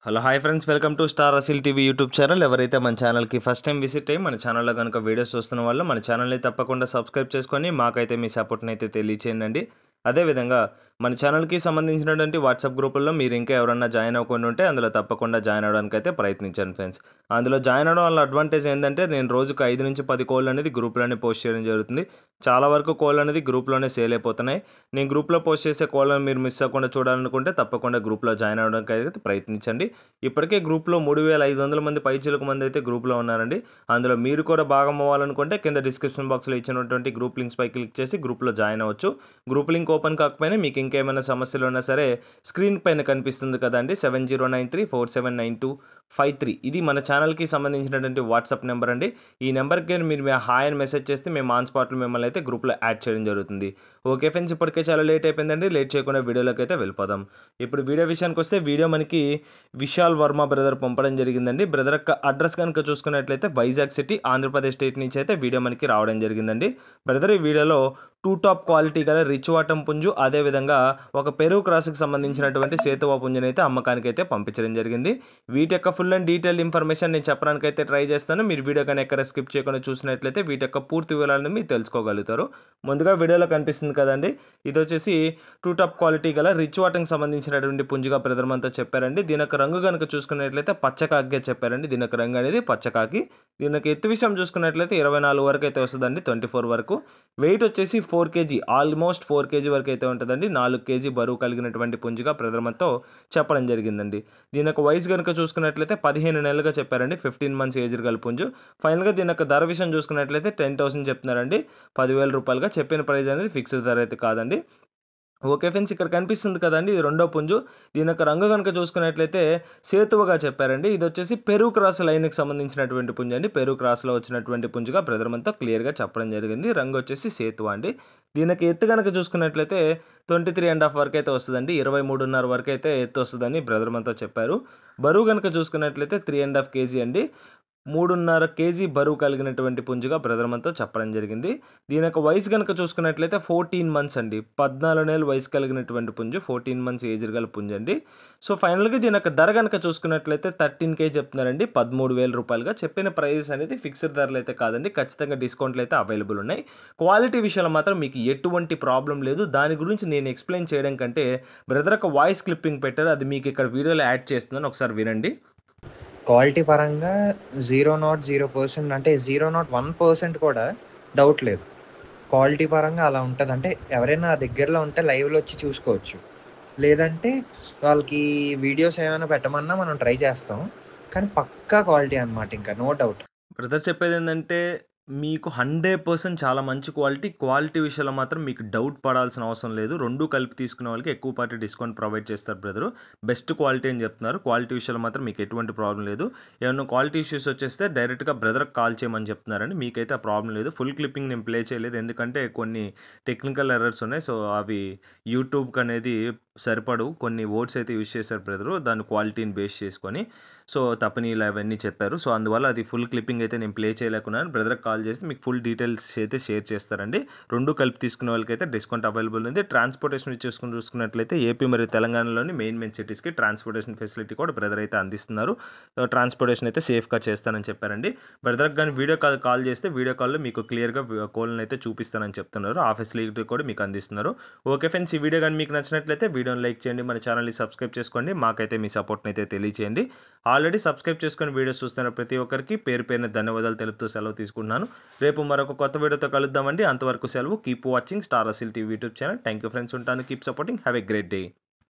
Hello hi friends, welcome to star అసిల్ TV YouTube channel. ఎవరైతే మన ఛానల్కి ఫస్ట్ టైం విజిట్ అయ్యి మన ఛానల్లో కనుక వీడియోస్ చూస్తున్న వాళ్ళు మన ఛానల్ని తప్పకుండా సబ్స్క్రైబ్ చేసుకొని మాకైతే మీ సపోర్ట్ని అయితే తెలియచేయండి. అదేవిధంగా మన ఛానల్కి సంబంధించినటువంటి వాట్సాప్ గ్రూపుల్లో మీరు ఇంకా ఎవరన్నా జాయిన్ అవ్వకుండా ఉంటే అందులో తప్పకుండా జాయిన్ అవ్వడానికి అయితే ప్రయత్నించండి ఫ్రెండ్స్. అందులో జాయిన్ అవ్వడం వల్ల అడ్వాంటేజ్ ఏంటంటే నేను రోజుకు 5 నుంచి 10 కోళ్ళు అనేది గ్రూప్లోనే పోస్ట్ చేయడం జరుగుతుంది. చాలా వరకు కోళ్ళు అనేది గ్రూప్లోనే సేల్ అయిపోతున్నాయి. నేను గ్రూప్లో పోస్ట్ చేసే కోళ్ళను మీరు మిస్ అవ్వకుండా చూడాలనుకుంటే తప్పకుండా గ్రూప్లో జాయిన్ అవ్వడానికి అయితే ప్రయత్నించండి. ఇప్పటికే గ్రూప్లో 3500 మంది పైచిలకు మంది అయితే గ్రూప్లో ఉన్నారండి. అందులో మీరు కూడా భాగం అవ్వాలనుకుంటే కింద డిస్క్రిప్షన్ బాక్స్లో ఇచ్చినటువంటి గ్రూప్ లింక్స్ పై క్లిక్ చేసి గ్రూప్లో జాయిన్ అవ్వచ్చు. గ్రూప్ లింక్ ఓపెన్ కాకపోయినా మీకు ఇంకేమైనా సమస్యలు ఉన్నా సరే స్క్రీన్ పైన కనిపిస్తుంది కదండి 7093479253. ఇది మన ఛానల్కి సంబంధించినటువంటి వాట్సాప్ నెంబర్ అండి. ఈ నెంబర్కి మీరు హాయ్ అని మెసేజ్ చేస్తే మేము ఆన్ స్పాట్లో మిమ్మల్ని అయితే గ్రూప్లో యాడ్ చేయడం జరుగుతుంది. ఓకే ఫ్రెండ్స్, ఇప్పటికే చాలా లేట్ అయిపోయిందండి. లేట్ చేయకుండా వీడియోలోకి అయితే వెళ్ళిపోదాం. ఇప్పుడు వీడియో విషయానికి వస్తే వీడియో మనకి విశాల్ వర్మ బ్రదర్ పంపడం జరిగిందండి. బ్రదర్ యొక్క అడ్రస్ కనుక చూసుకున్నట్లయితే వైజాగ్ సిటీ, ఆంధ్రప్రదేశ్ స్టేట్ నుంచి అయితే వీడియో మనకి రావడం జరిగిందండి. బ్రదర్ ఈ వీడియోలో 2 టాప్ క్వాలిటీ గల రిచ్ వాటం పుంజు, అదేవిధంగా ఒక పెరుగు క్రాస్కి సంబంధించినటువంటి సేతువా పుంజుని అయితే అమ్మకానికి అయితే పంపించడం జరిగింది. వీటి యొక్క ఫుల్ అండ్ డీటెయిల్ ఇన్ఫర్మేషన్ నేను చెప్పడానికి అయితే ట్రై చేస్తాను. మీరు వీడియో కానీ ఎక్కడ స్కిప్ చేయకుండా చూసినట్లయితే వీటి యొక్క పూర్తి వివరాలను మీరు తెలుసుకోగలుగుతారు. ముందుగా వీడియోలో కనిపిస్తుంది కదండి, ఇది వచ్చేసి 2 టాప్ క్వాలిటీ గల రిచ్ వాటంకి సంబంధించినటువంటి పుంజుగా బ్రదర్ అంతా చెప్పారండి. దీని యొక్క రంగు కనుక చూసుకున్నట్లయితే పచ్చకాకిగా చెప్పారండి. దీని యొక్క రంగు అనేది పచ్చకాకి. దీని యొక్క ఎత్తు విషయం చూసుకున్నట్లయితే 24 వరకు అయితే వస్తుందండి, 24 వరకు. వెయిట్ వచ్చేసి 4 kg, ఆల్మోస్ట్ 4 kg వరకు అయితే ఉంటుందండి. 4 kg బరువు కలిగినటువంటి పుంజుగా ప్రథమంతో చెప్పడం జరిగిందండి. దీని యొక్క వయసు కనుక చూసుకున్నట్లయితే 15 నెలలుగా చెప్పారండి. 15 months ఏజ్ గల పుంజు. ఫైనల్గా దీని యొక్క ధర విషయం చూసుకున్నట్లయితే 10,000 చెప్తున్నారండి. 10,000 రూపాయలుగా. చెప్పిన ప్రైస్ అనేది ఫిక్స్డ్ ధర అయితే కాదండి. ఓకే ఫ్రెండ్స్, ఇక్కడ కనిపిస్తుంది కదండి, ఇది రెండో పుంజు. దీని యొక్క రంగు కనుక చూసుకున్నట్లయితే సేతువగా చెప్పారండి. ఇది వచ్చేసి పెరుగు క్రాస్ లైన్కి సంబంధించినటువంటి పుంజు అండి. పెరుగు క్రాస్లో వచ్చినటువంటి పుంజుగా ప్రథమంతో క్లియర్గా చెప్పడం జరిగింది. రంగు వచ్చేసి సేతువ అండి. దీనికి ఎత్తు కనుక చూసుకున్నట్లయితే 23.5 వరకు అయితే వస్తుందండి. 23.5 వరకు అయితే ఎత్తు వస్తుందని బ్రదర్ మనతో చెప్పారు. బరువు కనుక చూసుకున్నట్లయితే 3.5 kg అండి. 3.5 kg బరువు కలిగినటువంటి పుంజుగా బ్రదర్ మనతో చెప్పడం జరిగింది. దీని యొక్క వయసు కనుక చూసుకున్నట్లయితే 14 months అండి. 14 నెలలు వయసు కలిగినటువంటి పుంజు, 14 months ఏజ్ గల పుంజు అండి. సో ఫైనల్గా దీని యొక్క ధర కనుక చూసుకున్నట్లయితే 13K చెప్తున్నారండి. 13,000 రూపాయలుగా. చెప్పిన ప్రైస్ అనేది ఫిక్స్డ్ ధరలు అయితే కాదండి, ఖచ్చితంగా డిస్కౌంట్లు అయితే అవైలబుల్ ఉన్నాయి. క్వాలిటీ విషయంలో మాత్రం మీకు ఎటువంటి ప్రాబ్లం లేదు. దాని గురించి నేను ఎక్స్ప్లెయిన్ చేయడం కంటే బ్రదర్ ఒక వాయిస్ క్లిప్పింగ్ పెట్టారు, అది మీకు ఇక్కడ వీడియోలో యాడ్ చేస్తున్నాను, ఒకసారి వినండి. క్వాలిటీ పరంగా 0.0% అంటే 0.1% కూడా డౌట్ లేదు. క్వాలిటీ పరంగా అలా ఉంటుంది. అంటే ఎవరైనా దగ్గరలో ఉంటే లైవ్లో వచ్చి చూసుకోవచ్చు. లేదంటే వాళ్ళకి వీడియోస్ ఏమైనా పెట్టమన్నా మనం ట్రై చేస్తాం. కానీ పక్కా క్వాలిటీ అనమాట, ఇంకా నో డౌట్. బ్రదర్ చెప్పేది ఏంటంటే మీకు 100% చాలా మంచి క్వాలిటీ విషయంలో మాత్రం మీకు డౌట్ పడాల్సిన అవసరం లేదు. రెండు కలిపి తీసుకునే వాళ్ళకి ఎక్కువ పార్టీ డిస్కౌంట్ ప్రొవైడ్ చేస్తారు బ్రదరు. బెస్ట్ క్వాలిటీ అని చెప్తున్నారు. క్వాలిటీ విషయంలో మాత్రం మీకు ఎటువంటి ప్రాబ్లం లేదు. ఏమన్నా క్వాలిటీ ఇష్యూస్ వచ్చేస్తే డైరెక్ట్గా బ్రదర్కి కాల్ చేయమని చెప్తున్నారండి. మీకైతే ఆ ప్రాబ్లం లేదు. ఫుల్ క్లిప్పింగ్ నేను ప్లే చేయలేదు, ఎందుకంటే కొన్ని టెక్నికల్ ఎర్రర్స్ ఉన్నాయి. సో అవి యూట్యూబ్కి అనేది సరిపడవు. కొన్ని వర్డ్స్ అయితే యూజ్ చేశారు బ్రదరు, దాని క్వాలిటీని బేస్ చేసుకొని. సో తప్పనీలు అవన్నీ చెప్పారు. సో అందువల్ల అది ఫుల్ క్లిప్పింగ్ అయితే నేను ప్లే చేయలేకున్నాను. బ్రదర్కి కాల్ చేసి మీకు ఫుల్ డీటెయిల్స్ అయితే షేర్ చేస్తారండి. రెండు కలిపి తీసుకునే వాళ్ళకైతే డిస్కౌంట్ అవైలబుల్ ఉంది. ట్రాన్స్పోర్టేషన్ చూసుకున్నట్లయితే ఏపీ మరియు తెలంగాణలోని మెయిన్ సిటీస్కి ట్రాన్స్పోర్టేషన్ ఫెసిలిటీ కూడా బ్రదర్ అయితే అందిస్తున్నారు. ట్రాన్స్పోర్టేషన్ అయితే సేఫ్గా చేస్తానని చెప్పారండి. బ్రదర్కి కానీ వీడియో కాల్ చేస్తే వీడియో కాల్లో మీకు క్లియర్గా కోళ్ళని అయితే చూపిస్తానని చెప్తున్నారు. ఆ ఫెసిలిటీ కూడా మీకు అందిస్తున్నారు. ఓకే ఫ్రెండ్స్, ఈ వీడియో కానీ మీకు నచ్చినట్లయితే వీడియోని లైక్ చేయండి, మన ఛానల్ని సబ్స్క్రైబ్ చేసుకోండి, మాకైతే మీ సపోర్ట్ని అయితే తెలియచేయండి. ఆల్రెడీ సబ్స్క్రైబ్ చేసుకొని వీడియోస్ చూస్తున్న ప్రతి ఒక్కరికి పేరు పేరున ధన్యవాదాలు తెలుపుతూ సెలవు తీసుకుంటున్నాను. రేపు మరొక కొత్త వీడియోతో కలుద్దామండి. అంతవరకు సెలవు. కీప్ వాచింగ్ స్టార్ అసిల్ TV YouTube channel. Thank you friends. ఉంటాను. Keep supporting. Have a great day.